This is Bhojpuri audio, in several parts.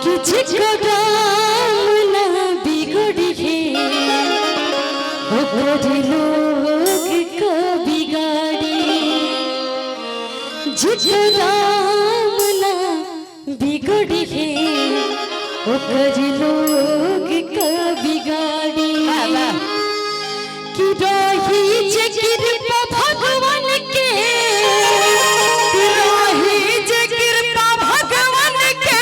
किसको काम ना बिगड़ी है वो लोग को बिगाड़ी जिसको काम ना बिगड़ी है वो लोग को बिगाड़ी कि रही जे कृपा भगवान के रही जे कृपा भगवान के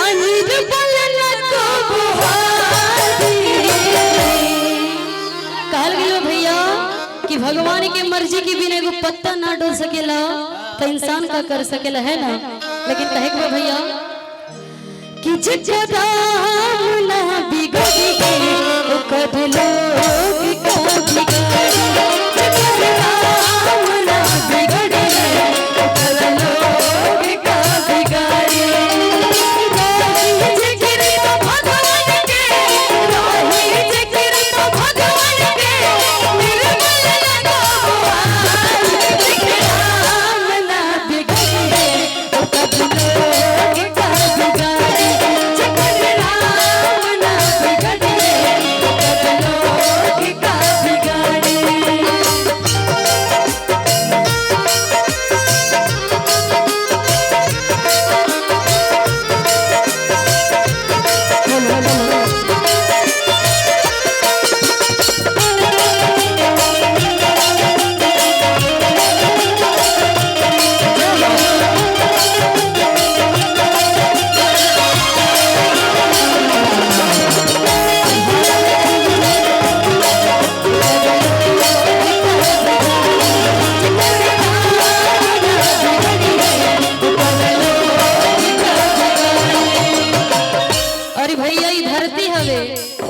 अनिर्बल न को बुहारी कहल गेलो भैया कि भगवान के मर्जी के बिना एगो पत्ता ना डोल सकेला तो इंसान का कर सकेला है ना। लेकिन कहे के भैया कि जिसको दाम ना बिगड़ी है वो कद लोग का बिगाड़ी जिसको दाम ना बिगड़ी है वो कद लोग का बिगाड़ी राही जे कृपा भगवान के राही जे कृपा भगवान के निर्मल लगा जिसको दाम ना बिगड़ी है वो कद लोग का बिगाड़ी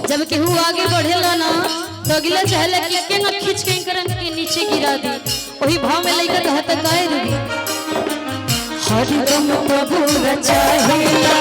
जब केहू आगे बढ़ेला ना तो अगला चाहेला कि के ना खींच के करन के नीचे गिरा दी। वही भाव में लइका कहता काहे रुगी हरिदम प्रभु रचाहेला